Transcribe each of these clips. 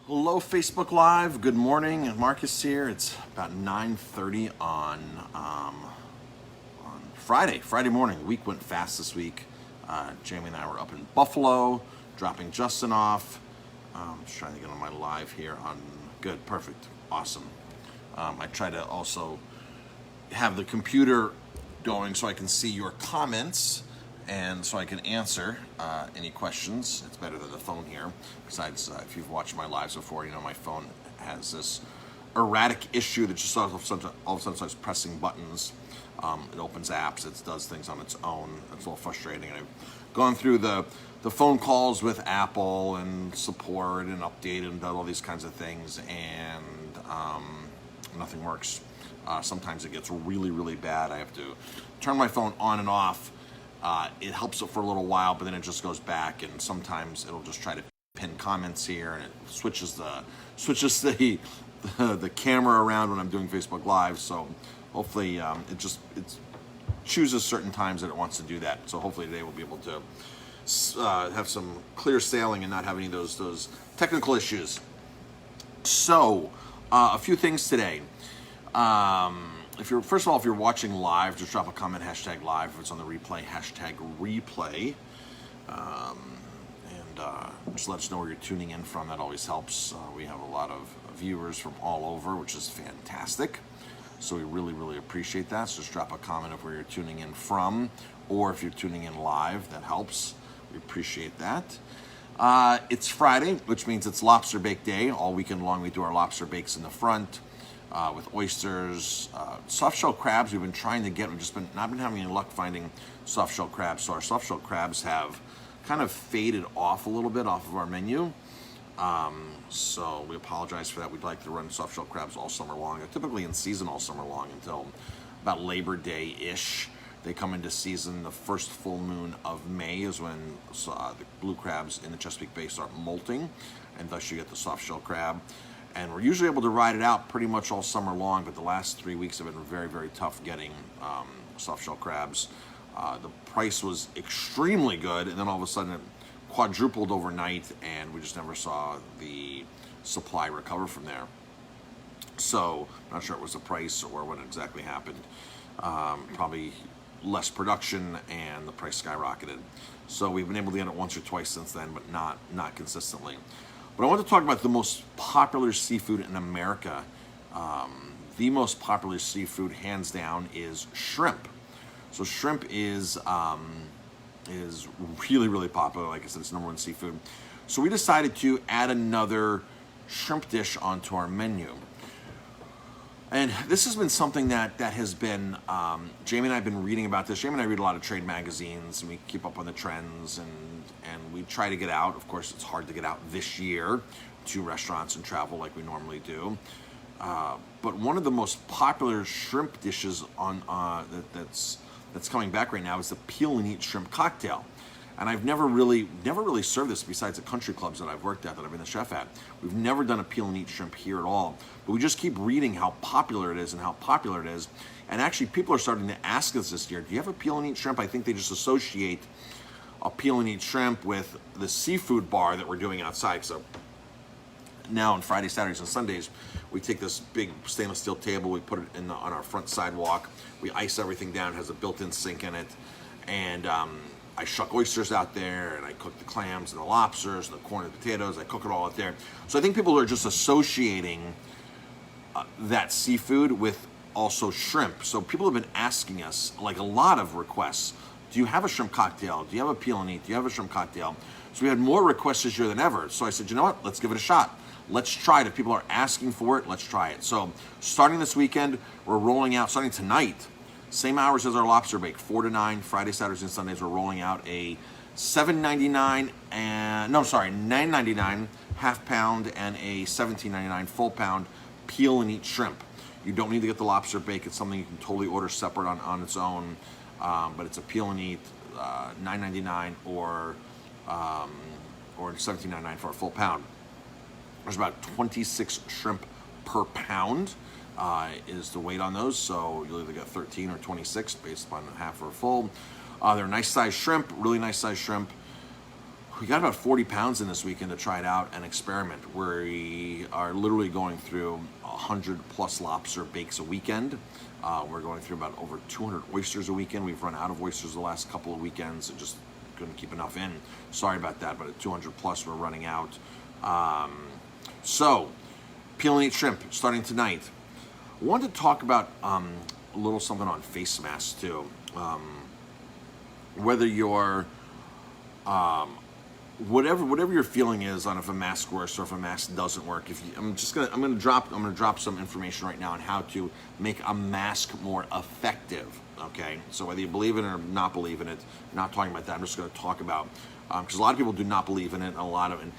Hello, Facebook Live. Good morning, Marcus here. It's about 9:30 on Friday morning. The week went fast this week. Jamie and I were up in Buffalo, dropping Justin off. Just trying to get on my live here on. Good, perfect, awesome. I try to also have the computer going so I can see your comments and so I can answer any questions. It's better than the phone here. Besides, if you've watched my lives before, you know my phone has this erratic issue that just all of a sudden starts pressing buttons. It opens apps, it does things on its own. It's a little frustrating. And I've gone through the phone calls with Apple and support and updated and done all these kinds of things, and nothing works. Sometimes it gets really, really bad. I have to turn my phone on and off. It helps it for a little while, but then it just goes back, and sometimes it'll just try to pin comments here, and it switches the camera around when I'm doing Facebook Live. So hopefully it chooses certain times that it wants to do that. So hopefully today we'll be able to have some clear sailing and not have any of those technical issues. So a few things today. First of all, if you're watching live, just drop a comment, #live. If it's on the replay, #replay. Just let us know where you're tuning in from. That always helps. We have a lot of viewers from all over, which is fantastic. So we really, really appreciate that. So just drop a comment of where you're tuning in from, or if you're tuning in live, that helps. We appreciate that. It's Friday, which means it's Lobster Bake Day. All weekend long, we do our lobster bakes in the front. With oysters, soft shell crabs. We've been trying to get. We've not been having any luck finding soft shell crabs. So our soft shell crabs have kind of faded off a little bit off of our menu. So we apologize for that. We'd like to run soft shell crabs all summer long. They're typically in season all summer long until about Labor Day-ish. They come into season. The first full moon of May is when the blue crabs in the Chesapeake Bay start molting, and thus you get the soft shell crab. And we're usually able to ride it out pretty much all summer long, but the last 3 weeks have been very, very tough getting soft shell crabs. The price was extremely good, and then all of a sudden it quadrupled overnight, and we just never saw the supply recover from there. So I'm not sure it was the price or what exactly happened. Probably less production, and the price skyrocketed. So we've been able to get it once or twice since then, but not consistently. But I want to talk about the most popular seafood in America. The most popular seafood, hands down, is shrimp. So shrimp is really, really popular. Like I said, it's number one seafood. So we decided to add another shrimp dish onto our menu. And this has been something that has been, Jamie and I have been reading about this. Jamie and I read a lot of trade magazines, and we keep up on the trends, and we try to get out. Of course, it's hard to get out this year to restaurants and travel like we normally do. But one of the most popular shrimp dishes that's coming back right now is the peel and eat shrimp cocktail. And I've never really served this besides the country clubs that I've worked at, that I've been the chef at. We've never done a peel and eat shrimp here at all. But we just keep reading how popular it is and how popular it is. And actually, people are starting to ask us this year, do you have a peel and eat shrimp? I think they just associate a peel and eat shrimp with the seafood bar that we're doing outside. So now on Fridays, Saturdays, and Sundays, we take this big stainless steel table, we put it on our front sidewalk, we ice everything down, it has a built-in sink in it, and I shuck oysters out there, and I cook the clams and the lobsters and the corn and the potatoes. I cook it all out there. So I think people are just associating that seafood with also shrimp. So people have been asking us, like a lot of requests, do you have a shrimp cocktail? Do you have a peel and eat? Do you have a shrimp cocktail? So we had more requests this year than ever. So I said, you know what? Let's give it a shot. Let's try it. If people are asking for it, let's try it. So starting this weekend, we're rolling out, starting tonight, same hours as our lobster bake, 4 to 9, Friday, Saturdays, and Sundays. We're rolling out a $9.99 half pound and a $17.99 full pound peel and eat shrimp. You don't need to get the lobster bake. It's something you can totally order separate on its own. But it's a peel and eat, $9.99 or $17.99 for a full pound. There's about 26 shrimp per pound. Is the weight on those, so you'll either get 13 or 26 based upon half or full. They're nice size shrimp, really nice size shrimp. we got about 40 pounds in this weekend to try it out and experiment. We are literally going through 100 plus lobster bakes a weekend. We're going through about over 200 oysters a weekend. We've run out of oysters the last couple of weekends and just couldn't keep enough in. Sorry about that, but at 200 plus, we're running out. So, peel and eat shrimp starting tonight. I wanted to talk about a little something on face masks too. Whether you're whatever your feeling is on if a mask works or if a mask doesn't work. I'm gonna drop some information right now on how to make a mask more effective. Okay, so whether you believe in it or not believe in it, not talking about that. I'm just going to talk about because a lot of people do not believe in it, and a lot of and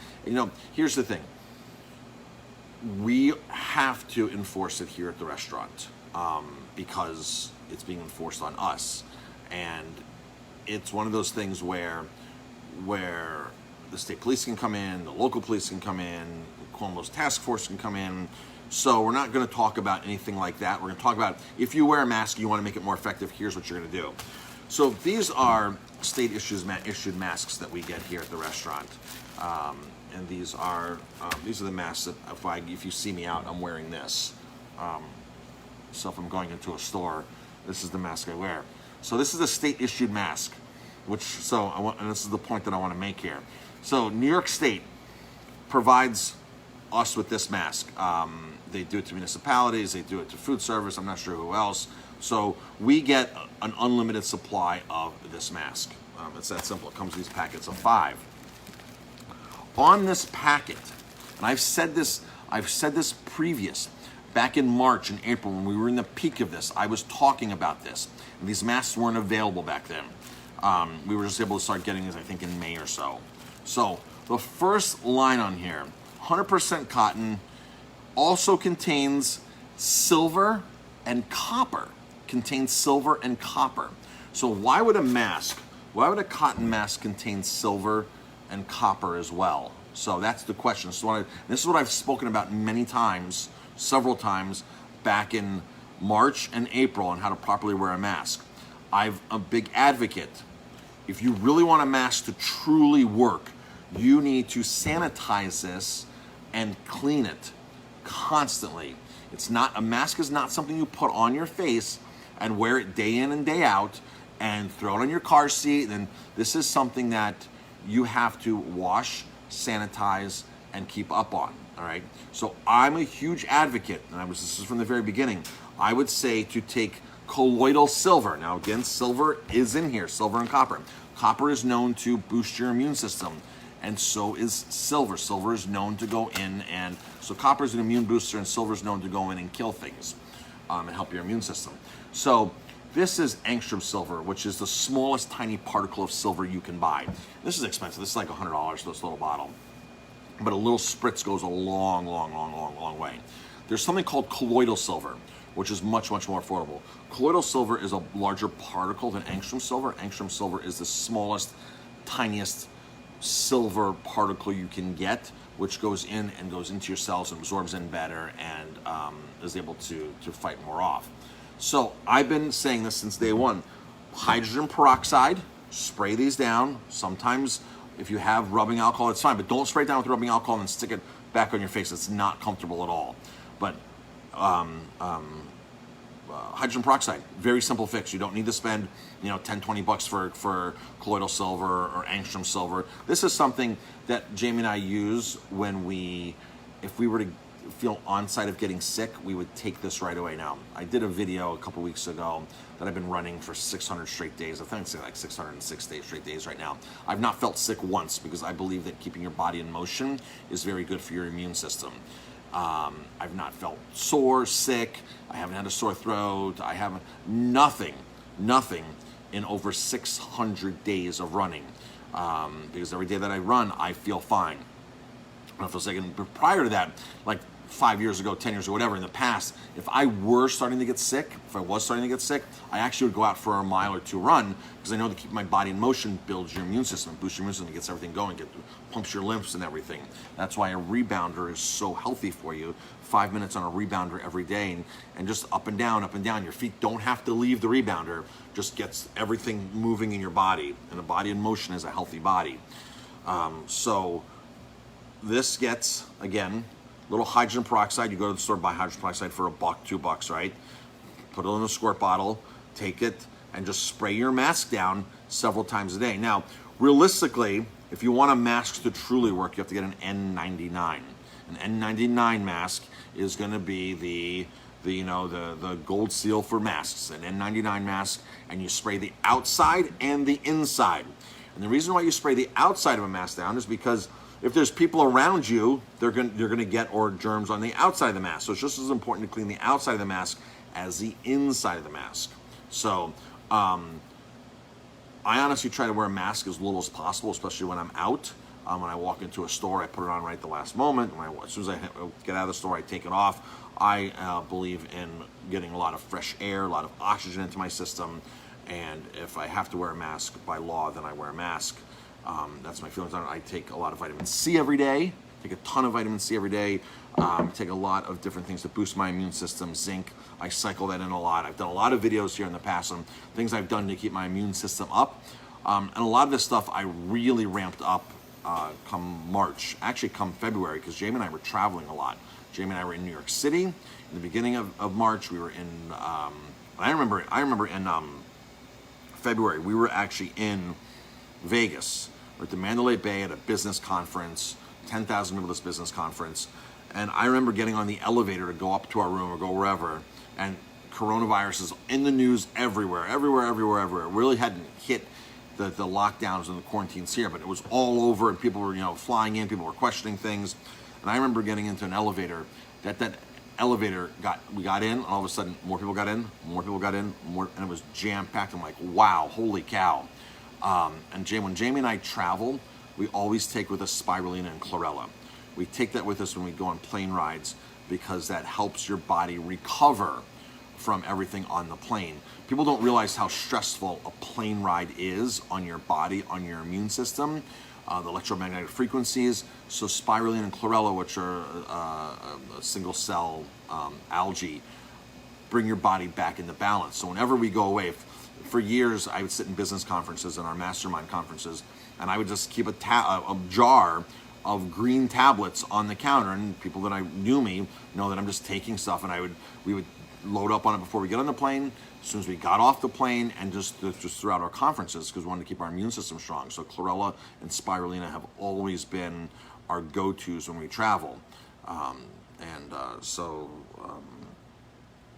here's the thing. We have to enforce it here at the restaurant because it's being enforced on us, and it's one of those things where the state police can come in, the local police can come in, Cuomo's task force can come in. So we're not going to talk about anything like that. We're going to talk about if you wear a mask, you want to make it more effective, here's what you're going to do. So these are state issued masks that we get here at the restaurant. And these are the masks that if you see me out, I'm wearing this. So if I'm going into a store, this is the mask I wear. So this is a state issued mask, and this is the point that I want to make here. So New York State provides us with this mask. They do it to municipalities, they do it to food service, I'm not sure who else. So we get an unlimited supply of this mask. It's that simple. It comes in these packets of 5. On this packet, and I've said this previous, back in March and April when we were in the peak of this, I was talking about this. And these masks weren't available back then. We were just able to start getting these, I think, in May or so. So the first line on here, 100% cotton, also contains silver and copper. So why would a cotton mask contain silver and copper as well? So that's the question. So this is what I've spoken about many times, several times, back in March and April on how to properly wear a mask. I'm a big advocate. If you really want a mask to truly work, you need to sanitize this and clean it constantly. A mask is not something you put on your face and wear it day in and day out and throw it on your car seat. And this is something that you have to wash, sanitize, and keep up on. All right. So I'm a huge advocate, and this is from the very beginning. I would say to take colloidal silver. Now again, silver is in here, silver and copper. Copper is known to boost your immune system, and so is silver. Silver is known to go in, and so copper is an immune booster, and silver is known to go in and kill things and help your immune system. So this is angstrom silver, which is the smallest tiny particle of silver you can buy. This is expensive. This is like $100 for this little bottle. But a little spritz goes a long way. There's something called colloidal silver, which is much more affordable. Colloidal silver is a larger particle than angstrom silver. Angstrom silver is the smallest, tiniest silver particle you can get, which goes in and goes into your cells and absorbs in better and is able to fight more off. So I've been saying this since day one. Hydrogen peroxide, spray these down. Sometimes if you have rubbing alcohol, it's fine, but don't spray it down with rubbing alcohol and then stick it back on your face. It's not comfortable at all. But hydrogen peroxide, very simple fix. You don't need to spend, $10-20 for colloidal silver or angstrom silver. This is something that Jamie and I use if we were to feel on-site of getting sick, we would take this right away. Now, I did a video a couple weeks ago that I've been running for 600 straight days. I think it's like 606 straight days right now. I've not felt sick once because I believe that keeping your body in motion is very good for your immune system. I've not felt sore, sick. I haven't had a sore throat. I haven't, nothing in over 600 days of running. Because every day that I run, I feel fine. I don't feel sick. But prior to that, like 5 years ago, 10 years ago, whatever, in the past, if I was starting to get sick, I actually would go out for a mile or two run because I know to keep my body in motion builds your immune system, boosts your immune system, gets everything going, pumps your lymphs and everything. That's why a rebounder is so healthy for you. 5 minutes on a rebounder every day and just up and down. Your feet don't have to leave the rebounder, just gets everything moving in your body. And a body in motion is a healthy body. So this gets, again, little hydrogen peroxide. You go to the store, buy hydrogen peroxide for $1, $2, right? Put it in a squirt bottle, take it, and just spray your mask down several times a day. Now, realistically, if you want a mask to truly work, you have to get an N95. An N95 mask is going to be the gold seal for masks, an N95 mask, and you spray the outside and the inside. And the reason why you spray the outside of a mask down is because if there's people around you, you're going to get germs on the outside of the mask. So it's just as important to clean the outside of the mask as the inside of the mask. So I honestly try to wear a mask as little as possible, especially when I'm out. When I walk into a store, I put it on right at the last moment. As soon as I get out of the store, I take it off. I believe in getting a lot of fresh air, a lot of oxygen into my system. And if I have to wear a mask by law, then I wear a mask. That's my feelings on it. I take a lot of vitamin C every day. Take a ton of vitamin C every day. Take a lot of different things to boost my immune system. Zinc, I cycle that in a lot. I've done a lot of videos here in the past on things I've done to keep my immune system up. And a lot of this stuff I really ramped up come March, actually come February, because Jamie and I were traveling a lot. Jamie and I were in New York City. In the beginning of March, we were in, I remember in February, we were actually in Vegas. We're at the Mandalay Bay at a business conference, 10,000 people at this business conference. And I remember getting on the elevator to go up to our room or go wherever, and coronavirus is in the news everywhere. It really hadn't hit the lockdowns and the quarantines here, but it was all over, and people were flying in, people were questioning things. And I remember getting into an elevator, that elevator we got in, and all of a sudden more people got in, and it was jam-packed. I'm like, wow, holy cow. And when Jamie and I travel, we always take with us spirulina and chlorella. We take that with us when we go on plane rides because that helps your body recover from everything on the plane. People don't realize how stressful a plane ride is on your body, on your immune system, the electromagnetic frequencies. So spirulina and chlorella, which are a single cell algae, bring your body back into balance. So whenever we go away, for years I would sit in business conferences and our mastermind conferences, and I would just keep a jar of green tablets on the counter, and people that knew me know that I'm just taking stuff, and we would load up on it before we get on the plane, as soon as we got off the plane, and just throughout our conferences, because we wanted to keep our immune system strong. So chlorella and spirulina have always been our go-tos when we travel.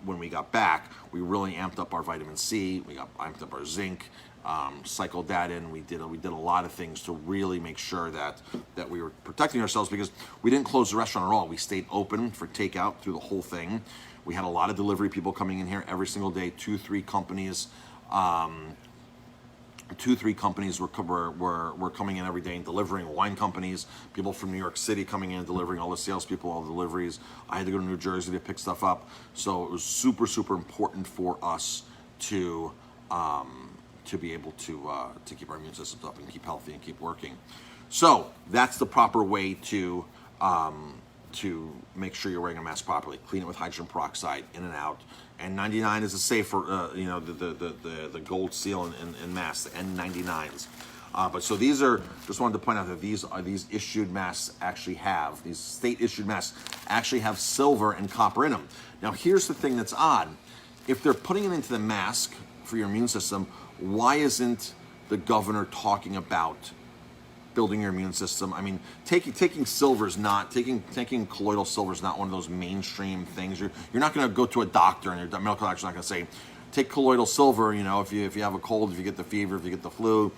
When we got back, we really amped up our vitamin C, we amped up our zinc, cycled that in. We did a lot of things to really make sure that we were protecting ourselves, because we didn't close the restaurant at all. We stayed open for takeout through the whole thing. We had a lot of delivery people coming in here every single day. Two, three companies were coming in every day and delivering. Wine companies, people from New York City coming in and delivering, all the salespeople, all the deliveries. I had to go to New Jersey to pick stuff up. So it was super, super important for us to be able to keep our immune systems up and keep healthy and keep working. So that's the proper way to make sure you're wearing a mask properly. Clean it with hydrogen peroxide in and out. N99 is a safer, the gold seal in masks, the N99s. But so these are, just wanted to point out that these issued masks these state issued masks actually have silver and copper in them. Now here's the thing that's odd. If they're putting it into the mask for your immune system, why isn't the governor talking about building your immune system? I mean, taking silver is not, taking colloidal silver is not one of those mainstream things. You're not going to go to a doctor and your medical doctor's not going to say, take colloidal silver, if you have a cold, if you get the fever, if you get the flu.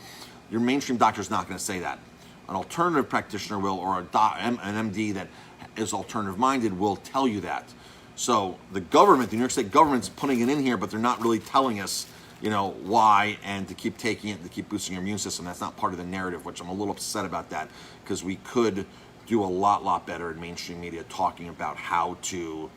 Your mainstream doctor's not going to say that. An alternative practitioner will, or an MD that is alternative minded will tell you that. So the government, the New York State government's putting it in here, but they're not really telling us why, and to keep taking it, to keep boosting your immune system. That's not part of the narrative, which I'm a little upset about that, because we could do a lot better in mainstream media talking about how to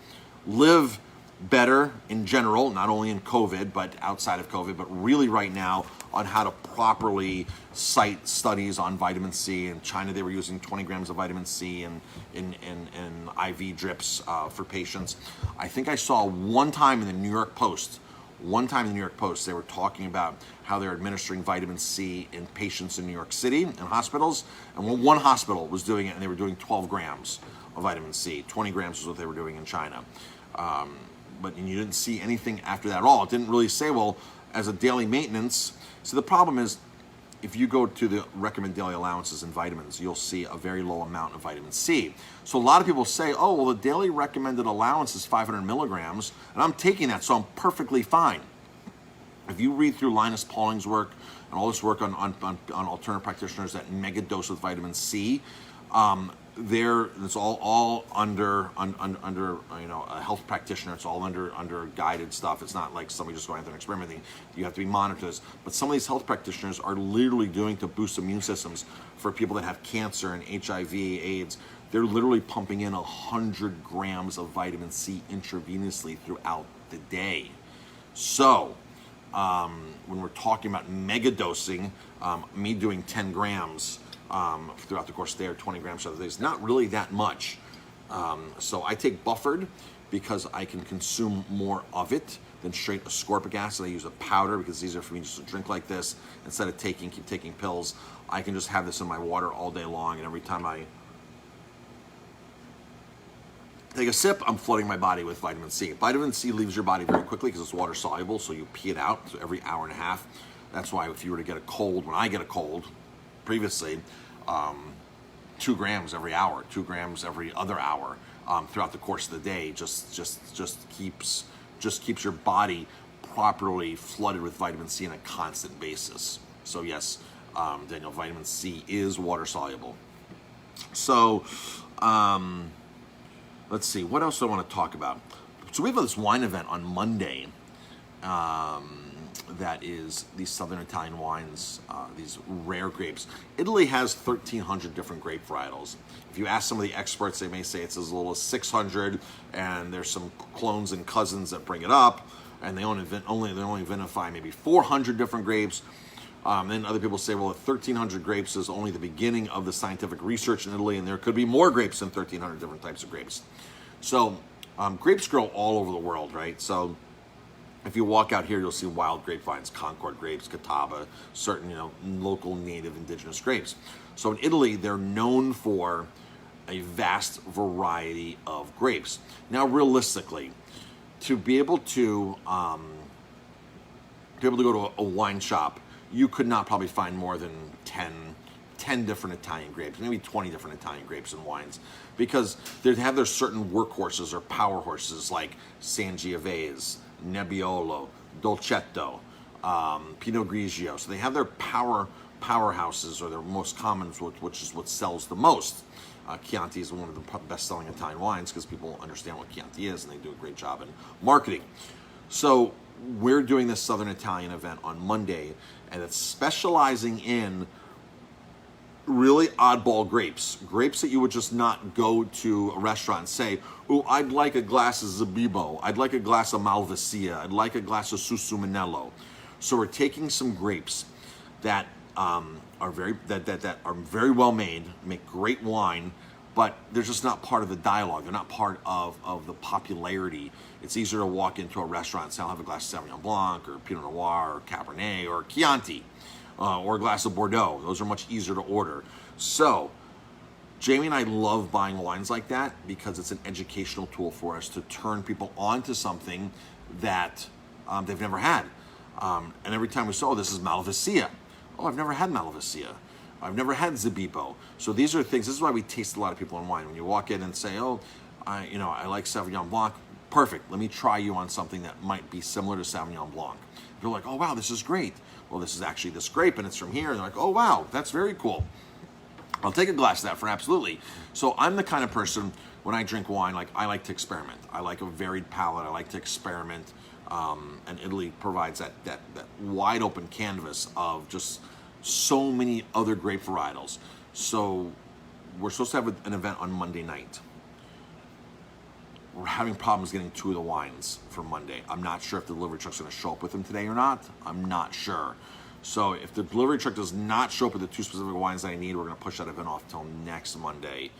live better in general, not only in COVID, but outside of COVID, but really right now on how to properly cite studies on vitamin C. In China, they were using 20 grams of vitamin C in IV drips for patients. I think I saw one time in the New York Post One time in the New York Post, they were talking about how they're administering vitamin C in patients in New York City in hospitals, and one hospital was doing it, and they were doing 12 grams of vitamin C. 20 grams is what they were doing in China. But you didn't see anything after that at all. It didn't really say, well, as a daily maintenance. So the problem is, if you go to the recommended daily allowances in vitamins, you'll see a very low amount of vitamin C. So a lot of people say, oh, well, the daily recommended allowance is 500 milligrams, and I'm taking that, so I'm perfectly fine. If you read through Linus Pauling's work and all this work on alternative practitioners that mega dose with vitamin C, it's all under a health practitioner. It's all under guided stuff. It's not like somebody just going out there and experimenting. You have to be monitored. But some of these health practitioners are literally doing to boost immune systems for people that have cancer and HIV, AIDS. They're literally pumping in 100 grams of vitamin C intravenously throughout the day. So when we're talking about mega dosing, me doing 10 grams throughout the course of the day, or 20 grams throughout the day, is not really that much. So I take buffered because I can consume more of it than straight ascorbic acid. I use a powder because it's easier for me just to drink like this instead of keep taking pills. I can just have this in my water all day long, and every time I take a sip, I'm flooding my body with vitamin C. Vitamin C leaves your body very quickly because it's water soluble, so you pee it out so every hour and a half. That's why if you were to get a cold, when I get a cold, previously, 2 grams every hour, 2 grams every other hour throughout the course of the day just keeps your body properly flooded with vitamin C on a constant basis. So yes, Daniel, vitamin C is water soluble. So let's see, what else do I want to talk about? So we have this wine event on Monday. That is these Southern Italian wines, these rare grapes. Italy has 1,300 different grape varietals. If you ask some of the experts, they may say it's as little as 600, and there's some clones and cousins that bring it up, and they only vinify maybe 400 different grapes. Then other people say, well, 1,300 grapes is only the beginning of the scientific research in Italy, and there could be more grapes than 1,300 different types of grapes. So grapes grow all over the world, right? So if you walk out here, you'll see wild grapevines, Concord grapes, Catawba, certain local native indigenous grapes. So in Italy, they're known for a vast variety of grapes. Now, realistically, to be able to go to a wine shop, you could not probably find more than 10 different Italian grapes, maybe 20 different Italian grapes and wines, because they have their certain workhorses or power horses like Sangiovese, Nebbiolo, Dolcetto, Pinot Grigio. So they have their powerhouses, or their most common, which is what sells the most. Chianti is one of the best-selling Italian wines because people understand what Chianti is, and they do a great job in marketing. So we're doing this Southern Italian event on Monday, and it's specializing in really oddball grapes that you would just not go to a restaurant and say, oh, I'd like a glass of Zabibo, I'd like a glass of Malvasia, I'd like a glass of Susuminello. So we're taking some grapes that are very well made, make great wine, but they're just not part of the dialogue. They're not part of the popularity. It's easier to walk into a restaurant and say, I'll have a glass of Sauvignon Blanc or Pinot Noir or Cabernet or Chianti. Or a glass of Bordeaux. Those are much easier to order. So, Jamie and I love buying wines like that because it's an educational tool for us to turn people on to something that they've never had. And every time we say, oh, this is Malvasia. Oh, I've never had Malvasia. I've never had Zabibo. So these are things, this is why we taste a lot of people in wine. When you walk in and say, oh, I like Sauvignon Blanc, perfect. Let me try you on something that might be similar to Sauvignon Blanc. They're like, oh, wow, this is great. Well, this is actually this grape, and it's from here. And they're like, oh, wow, that's very cool. I'll take a glass of that for absolutely. So I'm the kind of person, when I drink wine, like I like to experiment. I like a varied palate. I like to experiment. And Italy provides that wide open canvas of just so many other grape varietals. So we're supposed to have an event on Monday night. We're having problems getting 2 of the wines for Monday. I'm not sure if the delivery truck's going to show up with them today or not. I'm not sure. So if the delivery truck does not show up with the 2 specific wines that I need, we're going to push that event off till next Monday.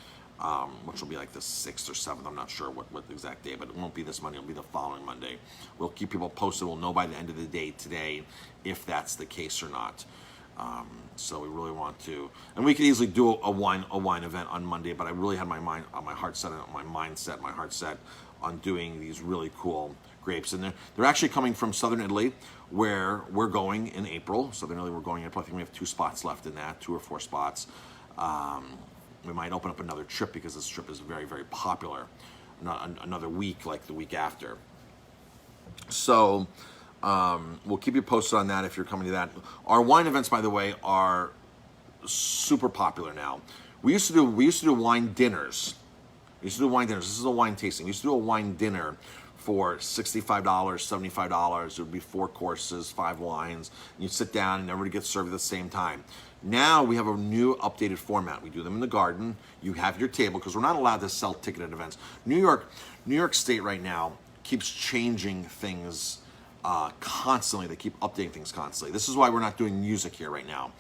which will be like the 6th or 7th. I'm not sure what the exact day, but it won't be this Monday. It'll be the following Monday. We'll keep people posted. We'll know by the end of the day today if that's the case or not. So we really want to, and we could easily do a wine event on Monday, but I really had my heart set on doing these really cool grapes, and they're actually coming from southern Italy, where we're going in April. Southern Italy, we're going in April. I think we have 2 spots left in that, 2 or 4 spots. We might open up another trip because this trip is very, very popular. Not another week like the week after. So we'll keep you posted on that if you're coming to that. Our wine events, by the way, are super popular now. We used to do wine dinners. This is a wine tasting. We used to do a wine dinner for $65, $75. It would be 4 courses, 5 wines. You'd sit down and everybody gets served at the same time. Now we have a new updated format. We do them in the garden. You have your table, because we're not allowed to sell ticketed events. New York State right now keeps changing things constantly. They keep updating things constantly. This is why we're not doing music here right now.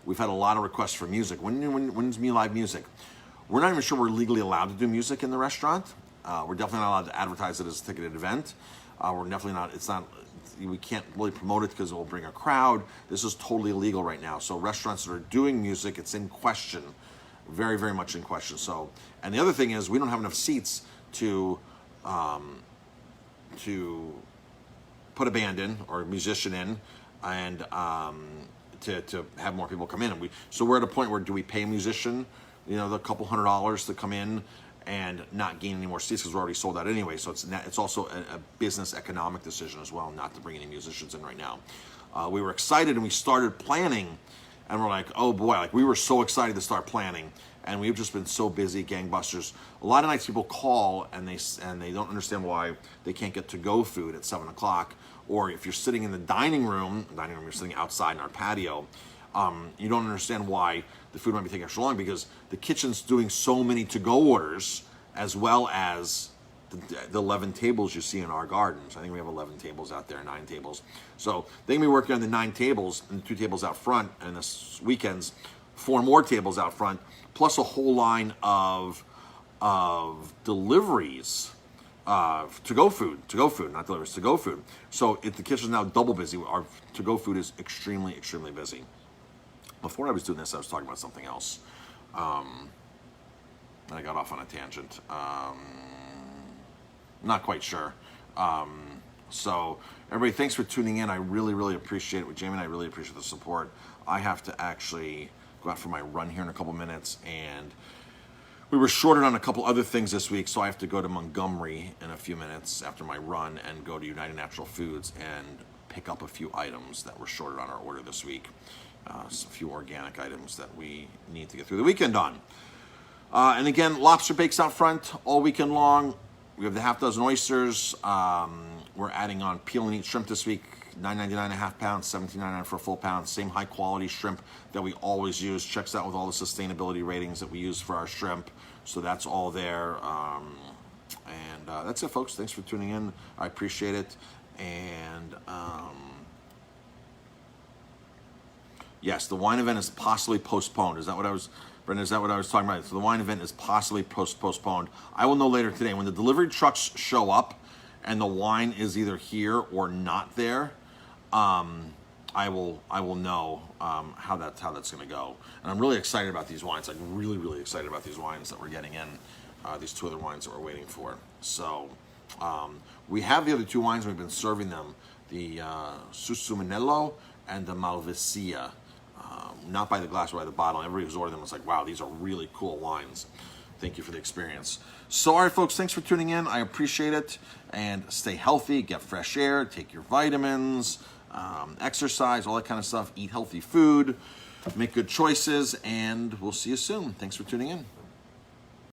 We've had a lot of requests for music. When's Me Live music? We're not even sure we're legally allowed to do music in the restaurant. We're definitely not allowed to advertise it as a ticketed event. We're definitely not. We can't really promote it because it will bring a crowd. This is totally illegal right now. So restaurants that are doing music, it's in question, very, very much in question. So, and the other thing is, we don't have enough seats to put a band in or a musician in, and to have more people come in. So we're at a point where, do we pay a musician, the couple $100 to come in and not gain any more seats because we're already sold out anyway? So it's also a business economic decision as well, not to bring any musicians in right now. We were excited and we started planning, and we're like, oh boy, like we were so excited to start planning, and we've just been so busy, gangbusters. A lot of nights people call and they don't understand why they can't get to-go food at 7 o'clock, or if you're sitting in the dining room, you're sitting outside in our patio, you don't understand why the food might be taking extra long, because the kitchen's doing so many to-go orders, as well as the 11 tables you see in our gardens. I think we have 11 tables out there, 9 tables. So they can be working on the 9 tables and the 2 tables out front, and this weekend's 4 more tables out front, plus a whole line of deliveries, to-go food, not deliveries, to-go food. So if the kitchen's now double busy, our to-go food is extremely, extremely busy. Before I was doing this, I was talking about something else. And I got off on a tangent. Not quite sure. So everybody, thanks for tuning in. I really, really appreciate it. With Jamie and I really appreciate the support. I have to actually go out for my run here in a couple minutes, and we were shorted on a couple other things this week, so I have to go to Montgomery in a few minutes after my run and go to United Natural Foods and pick up a few items that were shorted on our order this week. A few organic items that we need to get through the weekend on. And again, Lobster Bake's out front all weekend long. We have the half dozen oysters. We're adding on peel and eat shrimp this week, $9.99 a half pound, $17.99 for a full pound. Same high quality shrimp that we always use. Checks out with all the sustainability ratings that we use for our shrimp. So that's all there. And that's it, folks. Thanks for tuning in. I appreciate it. And yes, the wine event is possibly postponed. Brendan, is that what I was talking about? So the wine event is possibly postponed. I will know later today. When the delivery trucks show up and the wine is either here or not there, I will know how that's going to go. And I'm really excited about these wines. I'm really, really excited about these wines that we're getting in. These 2 other wines that we're waiting for. So we have the other 2 wines. We've been serving them, the Susuminello and the Malvasia. Not by the glass, but by the bottle. Everybody who's ordered them was like, wow, these are really cool wines. Thank you for the experience. So, all right, folks, thanks for tuning in. I appreciate it. And stay healthy, get fresh air, take your vitamins, exercise, all that kind of stuff. Eat healthy food, make good choices, and we'll see you soon. Thanks for tuning in.